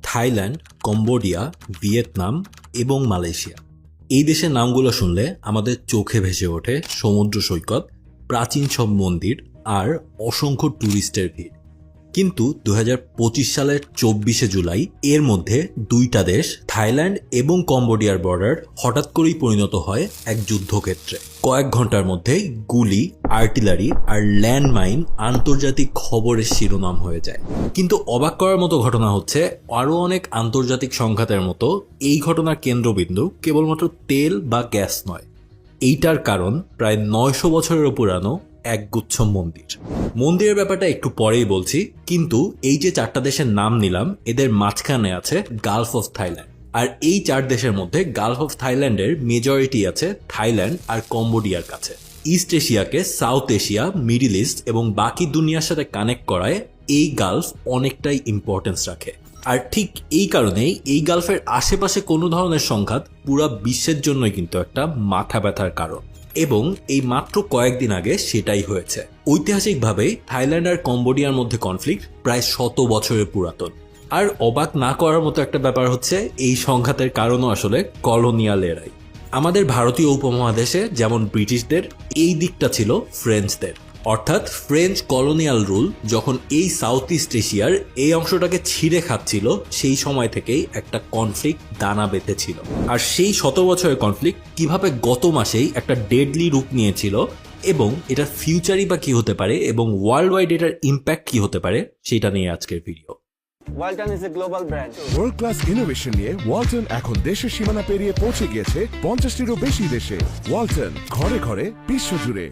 Thailand, Cambodia, Vietnam এবং Malaysia. এই দেশের নামগুলো শুনলে আমাদের চোখে ভেসে ওঠে সমুদ্র সৈকত, প্রাচীন সব মন্দির আর অসংখ্য ট্যুরিস্টের ভিড়। কিন্তু 2025 সালের 24শে জুলাই এর মধ্যে দুইটা দেশ, থাইল্যান্ড এবং কম্বোডিয়ার বর্ডার হঠাৎ করেই পরিণত হয় এক যুদ্ধক্ষেত্রে। কয়েক ঘন্টার মধ্যেই গুলি, আর্টিলারি আর ল্যান্ডমাইন আন্তর্জাতিক খবরের শিরোনাম হয়ে যায়। কিন্তু অবাক করার মতো ঘটনা হচ্ছে, আরও অনেক আন্তর্জাতিক সংঘাতের মতো এই ঘটনার কেন্দ্রবিন্দু কেবলমাত্র তেল বা গ্যাস নয়। এইটার কারণ প্রায় 900 বছরেরও পুরানো একগুচ্ছ মন্দিরের ব্যাপারটা একটু পরেই বলছি, কিন্তু এই যে চারটা দেশের নাম নিলাম এদের মাঝখানে আছে গালফ অফ থাইল্যান্ড। আর এই চার দেশের মধ্যে গালফ অফ থাইল্যান্ডের মেজরিটি আছে থাইল্যান্ড আর কম্বোডিয়ার কাছে। ইস্ট এশিয়াকে সাউথ এশিয়া, মিডিল ইস্ট এবং বাকি দুনিয়ার সাথে কানেক্ট করায় এই গালফ অনেকটাই ইম্পর্টেন্স রাখে। আর ঠিক এই কারণেই এই গালফের আশেপাশে কোনো ধরনের সংঘাত পুরা বিশ্বের জন্যই কিন্তু একটা মাথা ব্যথার কারণ। এবং এই মাত্র কয়েকদিন আগে সেটাই হয়েছে। ঐতিহাসিকভাবে থাইল্যান্ড আর কম্বোডিয়ার মধ্যে কনফ্লিক্ট প্রায় 100 বছরের পুরাতন। আর অবাক না করার মতো একটা ব্যাপার হচ্ছে, এই সংঘাতের কারণও আসলে কলোনিয়াল এরাই। আমাদের ভারতীয় উপমহাদেশে যেমন ব্রিটিশদের, এই দিকটা ছিল ফ্রেঞ্চদের। অর্থাৎ ফ্রেঞ্চ কলোনিয়াল রুল যখন এই সাউথ ইস্ট এশিয়ার এই অংশটাকে ছিঁড়ে খাচ্ছিল, সেই সময় থেকেই একটা কনফ্লিক্ট দানা বেঁধেছিল। আর সেই 100 বছরের কনফ্লিক্ট কিভাবে গত মাসেই একটা ডেডলি রূপ নিয়েছিল এবং এটার ফিউচারই বা কি হতে পারে এবং ওয়ার্ল্ড ওয়াইড এটার ইম্প্যাক্ট কি হতে পারে, সেটা নিয়ে আজকের video. Walton is a global brand. World class innovation নিয়ে ওয়ালটন এখন দেশের সীমানা পেরিয়ে পৌঁছে গিয়েছে 50টিরও বেশি দেশে। ওয়ালটন, ঘরে ঘরে, বিশ্বজুড়ে।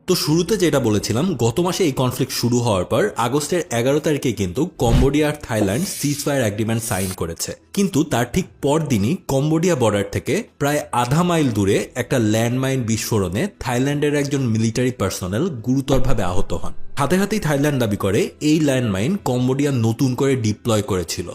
তো শুরুতে যেটা বলেছিলাম, গত মাসে এই কনফ্লিক্ট শুরু হওয়ার পর আগস্টের 11 তারিখে কিন্তু কম্বোডিয়া আর থাইল্যান্ড সিজফায়ার এগ্রিমেন্ট সাইন করেছে। কিন্তু তার ঠিক পরদিনই কম্বোডিয়া বর্ডার থেকে প্রায় আধা মাইল দূরে একটা ল্যান্ডমাইন বিস্ফোরণে থাইল্যান্ডের একজন মিলিটারি পার্সোনেল গুরুতরভাবে আহত হন। হাতে হাতেই থাইল্যান্ড দাবি করে এই ল্যান্ডমাইন কম্বোডিয়া নতুন করে ডিপ্লয় করেছিল।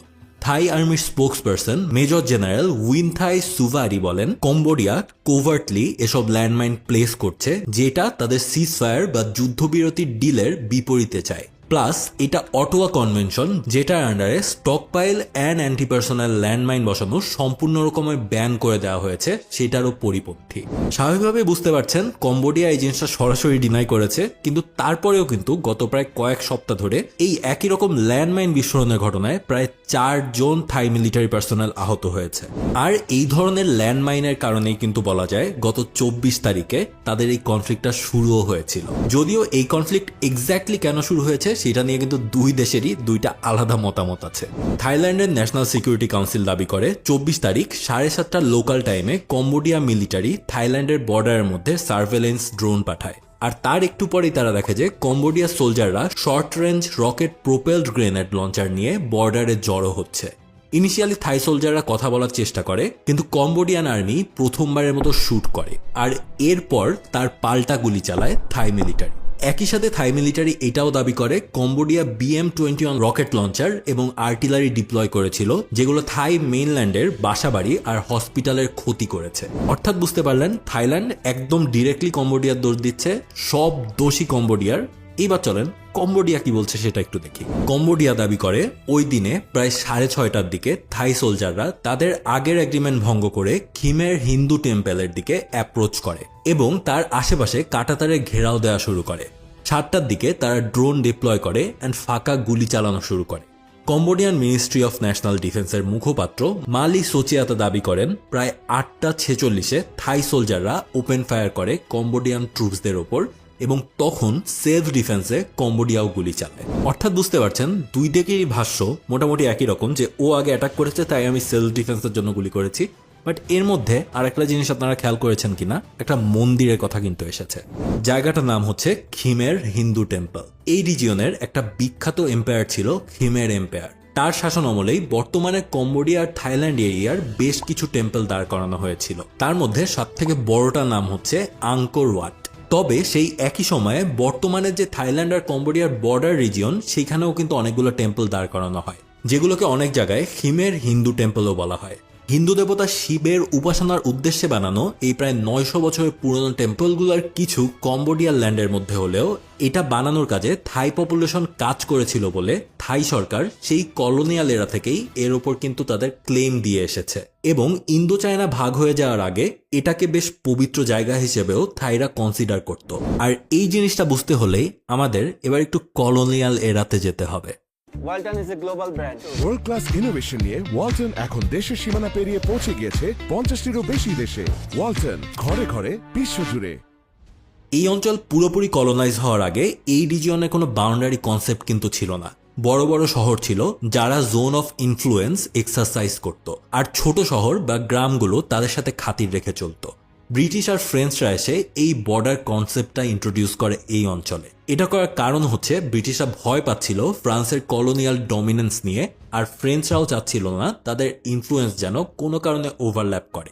থাই আর্মির স্পোক্সপারসন মেজর জেনারেল উইনথাই সুভারি বলেন, কম্বোডিয়া কোভার্টলি এসব ল্যান্ডমাইন প্লেস করছে, যেটা তাদের সিজফায়ার বা যুদ্ধবিরতির ডিলের বিপরীতে চায়। প্লাস এটা অটোয়া কনভেনশন, যেটার আন্ডারে স্টকপাইল অ্যান্ড অ্যান্টি পার্সোনাল ল্যান্ডমাইন বসানো সম্পূর্ণ রকমের ব্যান করে দেওয়া হয়েছে, সেটারও পরিপন্থী। স্বাভাবিকভাবে বুঝতে পারছেন কম্বোডিয়া এই জিনিসটা সরাসরি ডিনাই করেছে, কিন্তু তারপরেও কিন্তু গত প্রায় কয়েক সপ্তাহ ধরে এই একই রকম ল্যান্ডমাইন বিস্ফোরণের ঘটনায় প্রায় 4 জন থাই মিলিটারি পার্সোনাল আহত হয়েছে। আর এই ধরনের ল্যান্ডমাইনের কারণেই কিন্তু বলা যায় গত 24 তারিখে তাদের এই কনফ্লিক্টটা শুরুও হয়েছিল। যদিও এই কনফ্লিক্ট এক্স্যাক্টলি কেন শুরু হয়েছে সেটা নিয়ে কিন্তু দুই দেশেরই দুইটা আলাদা মতামত আছে। থাইল্যান্ডের ন্যাশনাল সিকিউরিটি কাউন্সিল দাবি করে 24 তারিখ 7:30 লোকাল টাইমে কম্বোডিয়া মিলিটারি থাইল্যান্ডের বর্ডারের মধ্যে সার্ভেলেন্স ড্রোন পাঠায়। আর তার একটু পরেই তারা দেখে যে কম্বোডিয়া সোলজাররা short range rocket propelled grenade launcher নিয়ে বর্ডারে জড়ো হচ্ছে। ইনিশিয়ালি থাই সোলজাররা কথা বলার চেষ্টা করে, কিন্তু কম্বোডিয়ান আর্মি প্রথমবারের মতো শুট করে আর এরপর তার পাল্টা গুলি চালায় থাই মিলিটারি। একই সাথে থাই মিলিটারি এটাও দাবি করে কম্বোডিয়া BM-21 রকেট লঞ্চার এবং আর্টিলারি ডিপ্লয় করেছিল, যেগুলো থাই মেইনল্যান্ডের বাসাবাড়ি আর হসপিটালের ক্ষতি করেছে। অর্থাৎ বুঝতে পারলেন, থাইল্যান্ড একদম ডিরেক্টলি কম্বোডিয়ার দোষ দিচ্ছে, সব দোষী কম্বোডিয়ার। এবার চলেন কম্বোডিয়া কি বলছে সেটা একটু দেখি। কম্বোডিয়া দাবি করে ওই দিনে প্রায় 6:30টার দিকে থাই সোলজাররা তাদের আগের এগ্রিমেন্ট ভঙ্গ করে খিমের হিন্দু টেম্পলের দিকে অ্যাপ্রোচ করে এবং তার আশেপাশে কাঁটাতারে ঘেরাও দেওয়া শুরু করে। 7টার দিকে তারা ড্রোন ডিপ্লয় করে অ্যান্ড ফাঁকা গুলি চালানো শুরু করে। কম্বোডিয়ান মিনিস্ট্রি অফ ন্যাশনাল ডিফেন্সের মুখপাত্র মালি সোচিয়াতা দাবি করেন, প্রায় 8:46-এ থাই সোলজাররা ওপেন ফায়ার করে কম্বোডিয়ান ট্রুপসদের ওপর এবং তখন সেলফ ডিফেন্সে কম্বোডিয়াও গুলি চালায়। অর্থাৎ বুঝতে পারছেন, দুই দিকেরই ভাষ্য মোটামুটি একই রকম, যে ও আগে অ্যাটাক করেছে তাই আমি সেলফ ডিফেন্সের জন্য গুলি করেছি। বাট এর মধ্যে আরেকটা জিনিস আপনারা খেয়াল করেছেন কিনা, একটা মন্দিরের কথা কিন্তু এসেছে। জায়গাটার নাম হচ্ছে খিমের হিন্দু টেম্পল। এই রিজিয়নের একটা বিখ্যাত এম্পায়ার ছিল খিমের এম্পায়ার। তার শাসন আমলেই বর্তমানে কম্বোডিয়া আর থাইল্যান্ড এরিয়ার বেশ কিছু টেম্পল দাঁড় করানো হয়েছিল। তার মধ্যে সবথেকে বড়টার নাম হচ্ছে আংকর ওয়াট। তবে সেই একই সময়ে বর্তমানে যে থাইল্যান্ড আর কম্বোডিয়ার বর্ডার রিজিয়ন, সেখানেও কিন্তু অনেকগুলো টেম্পল দাঁড় করানো হয়, যেগুলোকে অনেক জায়গায় খিমের হিন্দু টেম্পলও বলা হয়। হিন্দু দেবতা শিবের উপাসনার উদ্দেশ্যে বানানো এই প্রায় 900 বছরের পুরনো টেম্পলগুলোর কিছু কম্বোডিয়ার ল্যান্ডের মধ্যে হলেও এটা বানানোর কাজে থাই পপুলেশন কাজ করেছিল বলে থাই সরকার সেই কলোনিয়াল এরা থেকেই এর ওপর কিন্তু তাদের ক্লেম দিয়ে এসেছে এবং ইন্দো চায়না ভাগ হয়ে যাওয়ার আগে এটাকে বেশ পবিত্র জায়গা হিসেবেও থাইরা কনসিডার করত। আর এই জিনিসটা বুঝতে হলেই আমাদের এবার একটু কলোনিয়াল এরাতে যেতে হবে। Walton is a global brand. World class innovation নিয়ে ওয়ালটন এখন দেশের সীমানা পেরিয়ে পৌঁছে গিয়েছে 50টিরও বেশি দেশে। ওয়ালটন, ঘরে ঘরে বিশ্বজুড়ে। এই অঞ্চল পুরোপুরি কলোনাইজ হওয়ার আগে এই রিজিয়নে কোনো বাউন্ডারি কনসেপ্ট কিন্তু ছিল না। বড় বড় শহর ছিল যারা জোন অফ ইনফ্লুয়েন্স এক্সারসাইজ করত, আর ছোট শহর বা গ্রামগুলো তাদের সাথে খাতির রেখে চলত। ব্রিটিশ আর ফ্রেঞ্চরা এসে এই বর্ডার কনসেপ্টটা ইন্ট্রোডিউস করে এই অঞ্চলে। এটা করার কারণ হচ্ছে ব্রিটিশরা ভয় পাচ্ছিল ফ্রান্সের কলোনিয়াল ডমিনেন্স নিয়ে, আর ফ্রেঞ্চরাও চাচ্ছিল না তাদের ইনফ্লুয়েন্স যেন কোনো কারণে ওভারল্যাপ করে।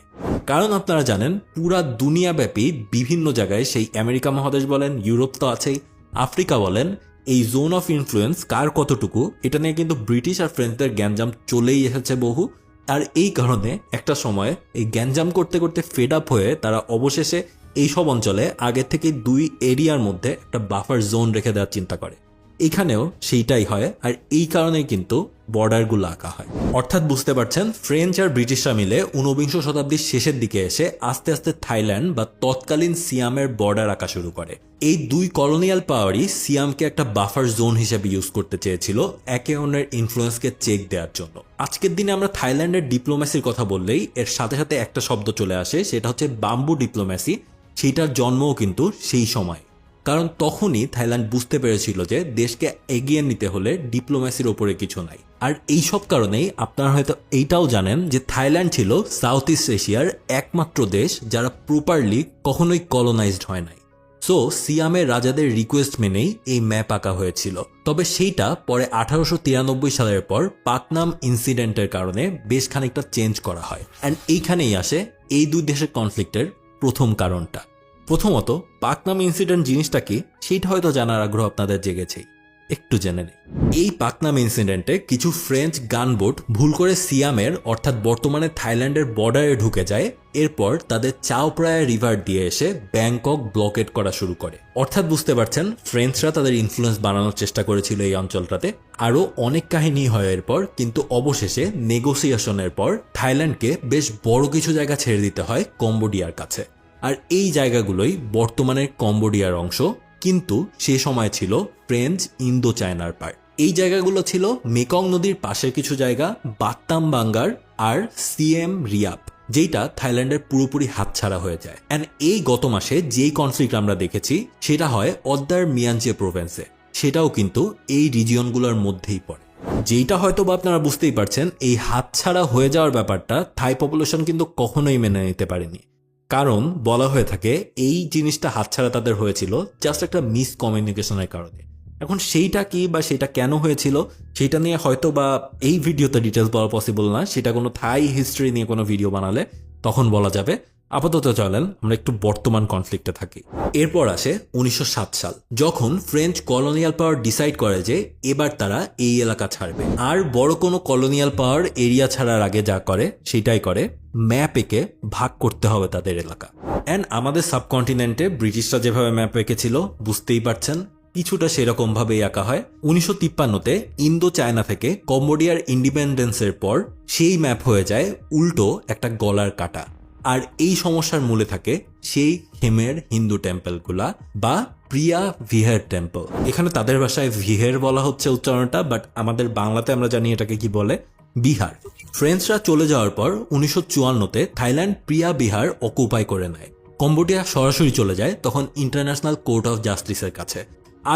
কারণ আপনারা জানেন পুরা দুনিয়াব্যাপী বিভিন্ন জায়গায়, সেই আমেরিকা মহাদেশ বলেন, ইউরোপ তো আছেই, আফ্রিকা বলেন, এই জোন অফ ইনফ্লুয়েন্স কার কতটুকু এটা নিয়ে কিন্তু ব্রিটিশ আর ফ্রেঞ্চদের গ্যাঞ্জাম চলেই এসেছে বহু। আর এই কারণে একটা সময় এই গ্যাঞ্জাম করতে করতে ফেড আপ হয়ে তারা অবশেষে এইসব অঞ্চলে আগে থেকে 2 এরিয়ার মধ্যে একটা বাফার জোন রেখে দেওয়ার চিন্তা করে। এখানেও সেইটাই হয়, আর এই কারণেই কিন্তু বর্ডারগুলো আঁকা হয়। অর্থাৎ বুঝতে পারছেন, ফ্রেঞ্চ আর ব্রিটিশরা মিলে 19বিংশ শতাব্দীর শেষের দিকে এসে আস্তে আস্তে থাইল্যান্ড বা তৎকালীন সিয়ামের বর্ডার আঁকা শুরু করে। এই 2 কলোনিয়াল পাওয়ারই সিয়ামকে একটা বাফার জোন হিসেবে ইউজ করতে চেয়েছিল একে অন্যের ইনফ্লুয়েন্সকে চেক দেওয়ার জন্য। আজকের দিনে আমরা থাইল্যান্ডের ডিপ্লোম্যাসির কথা বললেই এর সাথে সাথে একটা শব্দ চলে আসে, সেটা হচ্ছে বাম্বু ডিপ্লোম্যাসি। সেইটার জন্মও কিন্তু সেই সময়, কারণ তখনই থাইল্যান্ড বুঝতে পেরেছিল যে দেশকে এগিয়ে নিতে হলে ডিপ্লোম্যাসির ওপরে কিছু নাই। আর এই সব কারণেই আপনারা হয়তো এইটাও জানেন যে থাইল্যান্ড ছিল সাউথ ইস্ট এশিয়ার একমাত্র দেশ যারা প্রপারলি কখনোই কলোনাইজড হয় নাই। সো সিয়ামের রাজাদের রিকোয়েস্ট মেনেই এই ম্যাপ আঁকা হয়েছিল। তবে সেইটা পরে 1893 সালের পর পাকনাম ইনসিডেন্টের কারণে বেশ খানিকটা চেঞ্জ করা হয়। অ্যান্ড এইখানেই আসে এই 2 দেশের কনফ্লিক্টের প্রথম কারণটা। প্রথমত, পাকনাম ইনসিডেন্ট জিনিসটা কি সেইটা হয়তো জানার আগ্রহ আপনাদের জেগেছেই, একটু জেনে নেই। এই পাকনাম ইনসিডেন্টে কিছু ফ্রেঞ্চ গানবোট ভুল করে সিয়ামের অর্থাৎ বর্তমানে থাইল্যান্ডের বর্ডারে ঢুকে যায়। এরপর তাদের চাওপ্রায়া রিভার দিয়ে এসে ব্যাংকক ব্লকেড করা শুরু করে। অর্থাৎ বুঝতে পারছেন, ফ্রেঞ্চরা তাদের ইনফ্লুয়েন্স বানানোর চেষ্টা করেছিল এই অঞ্চলটাতে। আরও অনেক কাহিনী হয় এরপর, কিন্তু অবশেষে নেগোসিয়েশনের পর থাইল্যান্ডকে বেশ বড় কিছু জায়গা ছেড়ে দিতে হয় কম্বোডিয়ার কাছে। আর এই জায়গাগুলোই বর্তমানের কম্বোডিয়ার অংশ, কিন্তু সে সময় ছিল ফ্রেঞ্চ ইন্দো চায়নার পার্ট। এই জায়গাগুলো ছিল মেকং নদীর পাশের কিছু জায়গা, বাত্তাম বাঙ্গার আর সিএম রিয়াপ, যেটা থাইল্যান্ডের পুরোপুরি হাতছাড়া হয়ে যায়। অ্যান্ড এই গত মাসে যেই কনফ্লিক্ট আমরা দেখেছি সেটা হয় অদ্দার মিয়ানচে প্রভিন্সে, সেটাও কিন্তু এই রিজিয়নগুলোর মধ্যেই পড়ে। যেটা হয়তো বা আপনারা বুঝতেই পারছেন, এই হাতছাড়া হয়ে যাওয়ার ব্যাপারটা থাই পপুলেশন কিন্তু কখনোই মেনে নিতে পারেনি। কারণ বলা হয়ে থাকে এই জিনিসটা হাতছাড়া তাদের হয়েছিল জাস্ট একটা মিসকমিউনিকেশনের কারণে। এখন সেইটা কি বা সেটা কেন হয়েছিল সেটা নিয়ে হয়তো বা এই ভিডিওতে ডিটেলস বলা পসিবল না, সেটা কোনো থাই হিস্ট্রি নিয়ে কোনো ভিডিও বানালে তখন বলা যাবে। আপাতত চলেন আমরা একটু বর্তমান কনফ্লিক্টে থাকি। এরপর আসে 1907 সাল, যখন ফ্রেঞ্চ কলোনিয়াল পাওয়ার ডিসাইড করে যে এবার তারা এই এলাকা ছাড়বে। আর বড় কোনো কলোনিয়াল পাওয়ার এরিয়া ছাড়ার আগে যা করে সেটাই করে, ম্যাপ এঁকে ভাগ করতে হবে তাদের এলাকা। অ্যান্ড আমাদের সাবকন্টিনেন্টে ব্রিটিশরা যেভাবে ম্যাপ এঁকেছিল বুঝতেই পারছেন, কিছুটা সেরকম ভাবেই আঁকা হয়। 1953-তে ইন্দো চায়না থেকে কম্বোডিয়ার ইন্ডিপেন্ডেন্সের পর সেই ম্যাপ হয়ে যায় উল্টো একটা গলার কাটা। আর এই সমস্যার মূলে থাকে সেই হেমের হিন্দু টেম্পলগুলা বা প্রিয়া ভিহের টেম্পল। এখানে তাদের ভাষায় ভিহের বলা হচ্ছে উচ্চারণটা, বাট আমাদের বাংলাতে আমরা জানি এটাকে কি বলে, বিহার। ফ্রেঞ্চরা চলে যাওয়ার পর 1954-তে থাইল্যান্ড প্রিয়া বিহার অকুপাই করে নেয়। কম্বোডিয়া সরাসরি চলে যায় তখন ইন্টারন্যাশনাল কোর্ট অফ জাস্টিসের কাছে।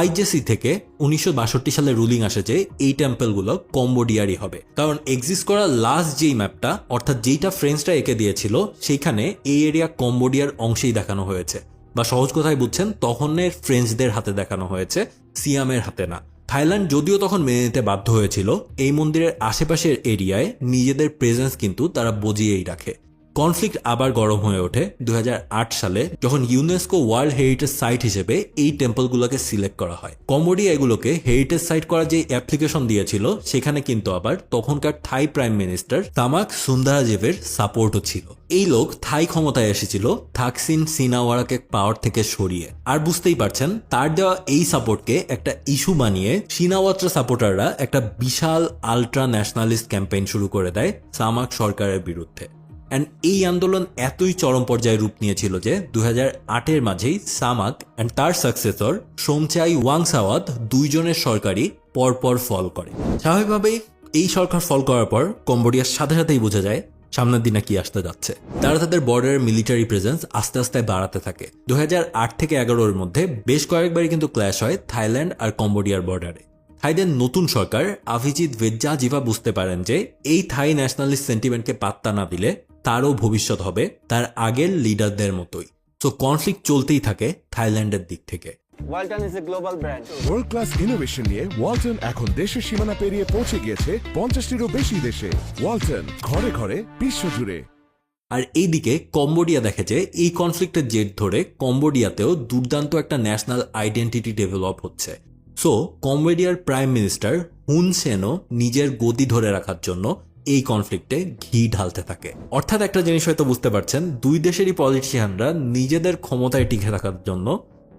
আইজেসি থেকে 1962 সালে রুলিং আসে যে এই টেম্পলগুলো কম্বোডিয়ারই হবে, কারণ এক্সিস্ট করা লাস্ট যেই ম্যাপটা অর্থাৎ যেইটা ফ্রেঞ্চরা এঁকে দিয়েছিল সেইখানে এই এরিয়া কম্বোডিয়ার অংশেই দেখানো হয়েছে, বা সহজ কথায় বুঝছেন তখনের ফ্রেঞ্চদের হাতে দেখানো হয়েছে, সিয়ামের হাতে না। থাইল্যান্ড যদিও তখন মেনে নিতে বাধ্য হয়েছিল, এই মন্দিরের আশেপাশের এরিয়ায় নিজেদের প্রেজেন্স কিন্তু তারা বজিয়েই রাখে। কনফ্লিক্ট আবার গরম হয়ে ওঠে 2008 সালে যখন ইউনেস্কো ওয়ার্ল্ড হেরিটেজ সাইট হিসেবে এই টেম্পলগুলোকে সিলেক্ট করা হয়। কম্বোডিয়া এগুলোকে হেরিটেজ সাইট করার যে অ্যাপ্লিকেশন দিয়েছিল সেখানে কিন্তু আবার তখনকার থাই প্রাইম মিনিস্টার তামাক সুন্দারাজেভের সাপোর্টও ছিল। এই লোক থাই ক্ষমতায় এসেছিল থাকসিন সিনাওয়ারাকে পাওয়ার থেকে সরিয়ে, আর বুঝতেই পারছেন তার দেওয়া এই সাপোর্টকে একটা ইস্যু বানিয়ে সিনাওয়াত্রা সাপোর্টাররা একটা বিশাল আলট্রা ন্যাশনালিস্ট ক্যাম্পেইন শুরু করে দেয় সামাক সরকারের বিরুদ্ধে। অ্যান্ড এই আন্দোলন এতই চরম পর্যায়ে রূপ নিয়েছিল যে 2008-এর মাঝেই সামাক অ্যান্ড তার সাকসেসর সোমচাই ওয়াংসাওয়াত দুইজনের সরকারই পরপর ফল করে। স্বাভাবিকভাবেই এই সরকার ফল করার পর কম্বোডিয়ার সাথে সাথেই বোঝা যায় সামনের দিনে কি আসতে যাচ্ছে। তারা তাদের বর্ডারের মিলিটারি প্রেজেন্স আস্তে আস্তে বাড়াতে থাকে। 2008 থেকে 2011-এর মধ্যে বেশ কয়েকবারই কিন্তু ক্ল্যাশ হয় থাইল্যান্ড আর কম্বোডিয়ার বর্ডারে। থাইদের নতুন সরকার অভিজিৎ ভেজ্জাজিভা বুঝতে পারেন যে এই থাই ন্যাশনালিস্ট সেন্টিমেন্টকে পাত্তা না দিলে তারও ভবিষ্যৎ হবে তার আগের লিডারদের মতোই। সো কনফ্লিক্ট চলতেই থাকে থাইল্যান্ডের দিক থেকে। Walton is a global brand. World class innovation নিয়ে ওয়ালটন এখন দেশের সীমানা পেরিয়ে পৌঁছে গিয়েছে 50টিরও বেশি দেশে। ওয়ালটন, ঘরে ঘরে বিশ্বজুড়ে। আর এইদিকে কম্বোডিয়া দেখে যে এই কনফ্লিক্টের জের ধরে কম্বোডিয়াতেও দুর্দান্ত একটা ন্যাশনাল আইডেন্টিটি ডেভেলপ হচ্ছে। সো কম্বোডিয়ার প্রাইম মিনিস্টার হুন সেনও নিজের গদি ধরে রাখার জন্য এই কনফ্লিক্টে ঘি ঢালতে থাকে। অর্থাৎ একটা জিনিস হয়তো বুঝতে পারছেন, দুই দেশেরই পলিটিশিয়ানরা নিজেদের ক্ষমতায় টিকে থাকার জন্য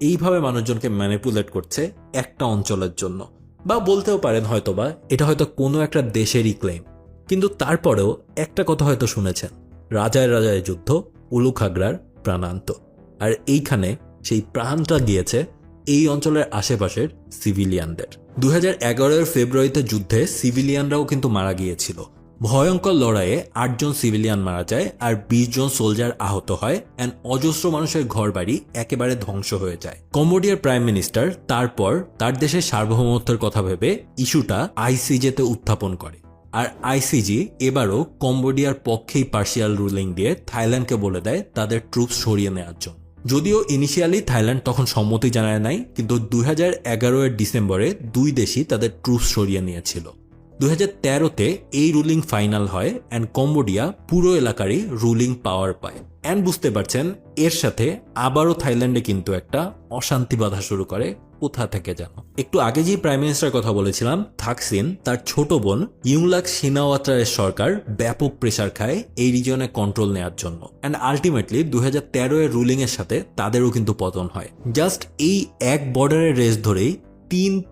এইভাবে মানুষজনকে ম্যানিপুলেট করছে একটা অঞ্চলের জন্য, বা বলতেও পারেন হয়তোবা এটা হয়তো কোনো একটা দেশেরই ক্লেম। কিন্তু তারপরেও একটা কথা হয়তো শুনেছেন, রাজায় রাজায় যুদ্ধ, উলুখাগড়ার প্রাণান্ত। আর এইখানে সেই প্রাণটা গিয়েছে এই অঞ্চলের আশেপাশের সিভিলিয়ানদের। 2011-এর ফেব্রুয়ারিতে যুদ্ধে সিভিলিয়ানরাও কিন্তু মারা গিয়েছিল। ভয়ঙ্কর লড়াইয়ে 8 জন সিভিলিয়ান মারা যায় আর 20 জন সোলজার আহত হয় অ্যান্ড অজস্র মানুষের ঘরবাড়ি একেবারে ধ্বংস হয়ে যায়। কম্বোডিয়ার প্রাইম মিনিস্টার তারপর তার দেশের সার্বভৌমত্বের কথা ভেবে ইস্যুটা আইসিজেতে উত্থাপন করে। আর আইসিজি এবারও কম্বোডিয়ার পক্ষেই পার্শিয়াল রুলিং দিয়ে থাইল্যান্ডকে বলে দেয় তাদের ট্রুপস সরিয়ে নেওয়ার জন্য। যদিও ইনিশিয়ালি থাইল্যান্ড তখন সম্মতি জানায় নাই, কিন্তু 2011-এর ডিসেম্বরে দুই দেশই তাদের ট্রুপস সরিয়ে নিয়েছিল। 2013-তে এই রুলিং ফাইনাল হয় অ্যান্ড কম্বোডিয়া পুরো এলাকারই রুলিং পাওয়ার পায়। অ্যান্ড বুঝতে পারছেন এর সাথে আবারও থাইল্যান্ডে কিন্তু একটা অশান্তি বাধা শুরু করে। কোথা থেকে জানো? একটু আগে যে প্রাইম মিনিস্টার কথা বলেছিলাম থাকসিন, তার ছোট বোন ইউংলাক সিনাওয়াত্রার সরকার ব্যাপক প্রেসার খায় এই রিজনে কন্ট্রোল নেওয়ার জন্য। অ্যান্ড আলটিমেটলি 2013-এর রুলিং এর সাথে তাদেরও কিন্তু পতন হয়। জাস্ট এই এক বর্ডারের রেস ধরেই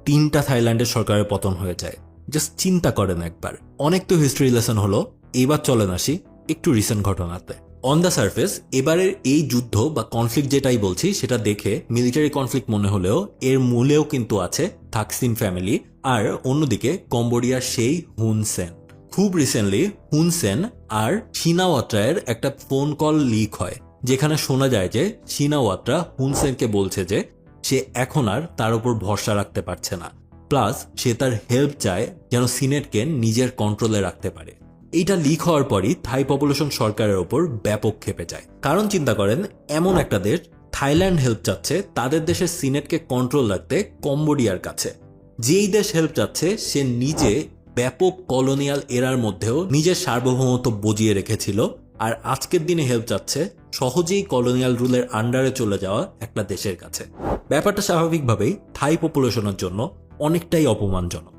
তিনটা থাইল্যান্ডের সরকারের পতন হয়ে যায়। জাস্ট চিন্তা করেন একবার। অনেক তো হিস্ট্রি লেসন হলো, এবার চলেন আসি একটু রিসেন্ট ঘটনাতে। অন দ্য সারফেস এবারের এই যুদ্ধ বা কনফ্লিক্ট যেটাই বলছি সেটা দেখে মিলিটারি কনফ্লিক্ট মনে হলেও এর মূলেও কিন্তু আছে থাকসিন ফ্যামিলি, আর অন্যদিকে কম্বোডিয়ার সেই হুন সেন। খুব রিসেন্টলি হুন সেন আর সিনাওয়াত্রায়ের একটা ফোন কল লিক হয়, যেখানে শোনা যায় যে সিনাওয়াত্রা হুন সেনকে বলছে যে সে এখন আর তার উপর ভরসা রাখতে পারছে না, প্লাস সে তার হেল্প চায় যেন সিনেটকে নিজের কন্ট্রোলে রাখতে পারে। এইটা লিক হওয়ার পরই থাই পপুলেশন সরকারের ওপর ব্যাপক ক্ষেপে যায়। কারণ চিন্তা করেন, এমন একটা দেশ থাইল্যান্ড হেল্প চাচ্ছে তাদের দেশের সিনেটকে কন্ট্রোল রাখতে কম্বোডিয়ার কাছে। যেই দেশ হেল্প চাচ্ছে সে নিজে ব্যাপক কলোনিয়াল এরার মধ্যেও নিজের সার্বভৌমত্ব বজিয়ে রেখেছিল, আর আজকের দিনে হেল্প চাচ্ছে সহজেই কলোনিয়াল রুলের আন্ডারে চলে যাওয়া একটা দেশের কাছে। ব্যাপারটা স্বাভাবিকভাবেই থাই পপুলেশনের জন্য অনেকটাই অপমানজনক।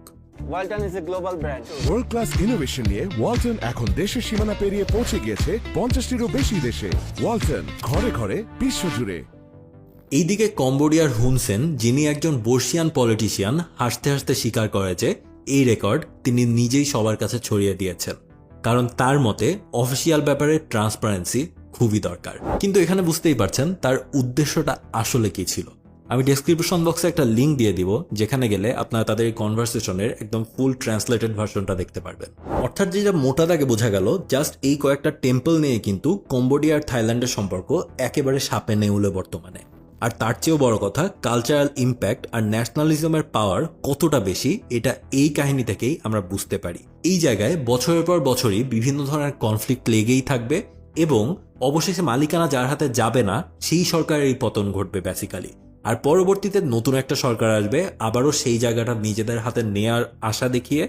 Walton is a global brand. World class innovation নিয়ে ওয়ালটন এখন দেশের সীমানা পেরিয়ে পৌঁছে গিয়েছে 50টিরও বেশি দেশে। ওয়ালটন, ঘরে ঘরে বিশ্বজুড়ে। এইদিকে কম্বোডিয়ার হুন সেন, যিনি একজন বর্ষিয়ান পলিটিশিয়ান, হাসতে হাসতে স্বীকার করে যে এই রেকর্ড তিনি নিজেই সবার কাছে ছড়িয়ে দিয়েছেন, কারণ তার মতে অফিসিয়াল ব্যাপারে ট্রান্সপারেন্সি খুবই দরকার। কিন্তু এখানে বুঝতেই পারছেন তার উদ্দেশ্যটা আসলে কি ছিল। আমি ডেসক্রিপশন বক্সে একটা লিঙ্ক দিয়ে দিব, যেখানে গেলে আপনারা তাদের এই কনভারসেশনের একদম ফুল ট্রান্সলেটেড ভার্সনটা দেখতে পারবেন। অর্থাৎ যেটা মোটা দাগে বোঝা গেল, জাস্ট এই কয়েকটা টেম্পল নিয়ে কিন্তু কম্বোডিয়া আর থাইল্যান্ডের সম্পর্ক একেবারে সাপে নেউলে বর্তমানে। আর তার চেয়েও বড় কথা, কালচারাল ইম্প্যাক্ট আর ন্যাশনালিজমের পাওয়ার কতটা বেশি এটা এই কাহিনী থেকেই আমরা বুঝতে পারি। এই জায়গায় বছরের পর বছরই বিভিন্ন ধরনের কনফ্লিক্ট লেগেই থাকবে এবং অবশেষে মালিকানা যার হাতে যাবে না সেই সরকারের এই পতন ঘটবে বেসিক্যালি। আর পরবর্তীতে নতুন একটা সরকার আসবে, আবারও সেই জায়গাটা নিজেদের হাতে নেয়ার আশা দেখিয়ে,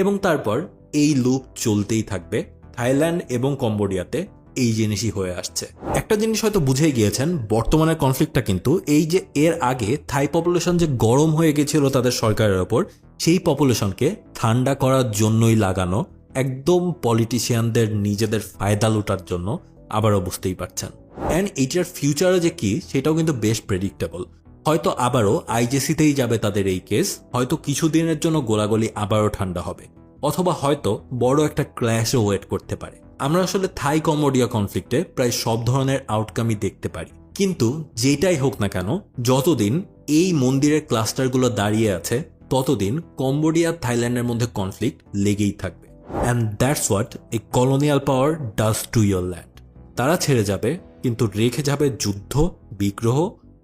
এবং তারপর এই লুপ চলতেই থাকবে থাইল্যান্ড এবং কম্বোডিয়াতে এই জিনিসই হয়ে আসছে। একটা জিনিস হয়তো বুঝেই গিয়েছেন, বর্তমানের কনফ্লিক্টটা কিন্তু এই যে এর আগে থাই পপুলেশন যে গরম হয়ে গেছিল তাদের সরকারের ওপর, সেই পপুলেশনকে ঠান্ডা করার জন্যই লাগানো, একদম পলিটিশিয়ানদের নিজেদের ফায়দা লুটার জন্য। আবারও বুঝতেই পারছেন। অ্যান্ড এইটার ফিউচারে যে কি সেটাও কিন্তু বেশ প্রেডিক্টেবল। হয়তো আবারও আইজেসিতেই যাবে তাদের এই কেস, হয়তো কিছুদিনের জন্য গোলাগুলি আবারও ঠান্ডা হবে, অথবা হয়তো বড় একটা ক্ল্যাশও ওয়েট করতে পারে। আমরা আসলে থাই কম্বোডিয়া কনফ্লিক্টে প্রায় সব ধরনের আউটকামই দেখতে পারি, কিন্তু যেটাই হোক না কেন, যতদিন এই মন্দিরের ক্লাস্টারগুলো দাঁড়িয়ে আছে ততদিন কম্বোডিয়া থাইল্যান্ডের মধ্যে কনফ্লিক্ট লেগেই থাকবে। And that's what a colonial power does to your land. তারা ছেড়ে যাবে, কিন্তু রেখে যাবে যুদ্ধ, বিগ্রহ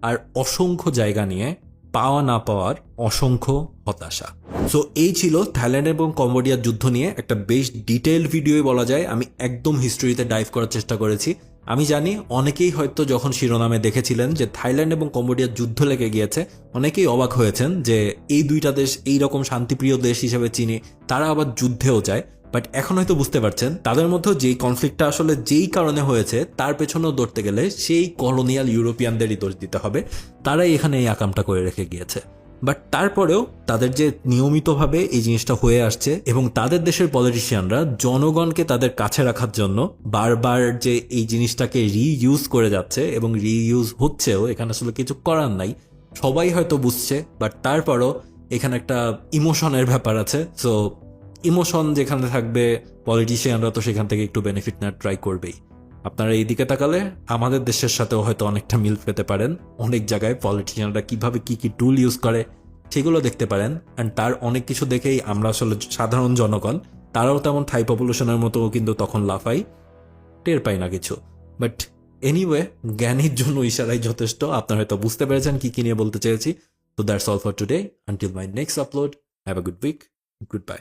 আর অসংখ্য জায়গা নিয়ে পাওয়া না পাওয়ার অসংখ্য হতাশা। সো এই ছিল থাইল্যান্ড এবং কম্বোডিয়ার যুদ্ধ নিয়ে একটা বেশ ডিটেইলড ভিডিওই বলা যায়। আমি একদম হিস্ট্রিতে ডাইভ করার চেষ্টা করেছি। আমি জানি অনেকেই হয়তো যখন শিরোনামে দেখেছিলেন যে থাইল্যান্ড এবং কম্বোডিয়ার যুদ্ধ লেগে গিয়েছে, অনেকেই অবাক হয়েছেন যে এই দুইটা দেশ এই রকম শান্তিপ্রিয় দেশ হিসেবে চিনি, তারা আবার যুদ্ধেও যায়। বাট এখন হয়তো বুঝতে পারছেন তাদের মধ্যে যেই কনফ্লিক্টটা আসলে যেই কারণে হয়েছে তার পেছনেও ধরতে গেলে সেই কলোনিয়াল ইউরোপিয়ানদেরই দোষ দিতে হবে। তারাই এখানে এই আকামটা করে রেখে গিয়েছে। বাট তারপরেও তাদের যে নিয়মিতভাবে এই জিনিসটা হয়ে আসছে এবং তাদের দেশের পলিটিশিয়ানরা জনগণকে তাদের কাছে রাখার জন্য বারবার যে এই জিনিসটাকে রিইউজ করে যাচ্ছে এবং রিইউজ হচ্ছেও, এখানে আসলে কিছু করার নাই। সবাই হয়তো বুঝছে, বাট তারপরও এখানে একটা ইমোশনের ব্যাপার আছে। সো ইমোশন যেখানে থাকবে, পলিটিশিয়ানরা তো সেখান থেকে একটু বেনিফিট নেওয়ার ট্রাই করবেই। আপনারা এই দিকে তাকালে আমাদের দেশের সাথেও হয়তো অনেকটা মিল পেতে পারেন। অনেক জায়গায় পলিটিশিয়ানরা কিভাবে কি কি টুল ইউজ করে সেগুলো দেখতে পারেন। অ্যান্ড তার অনেক কিছু দেখেই আমরা আসলে সাধারণ জনগণ, তারাও তেমন থাই পপুলেশনের মতো কিন্তু তখন লাফাই, টের পাই না কিছু। বাট এনিওয়ে, জ্ঞানীর জন্য ইশারাই যথেষ্ট। আপনারা হয়তো বুঝতে পেরেছেন কি কি নিয়ে বলতে চেয়েছি। তো that's all for today. Until my next upload, have a good week, good by.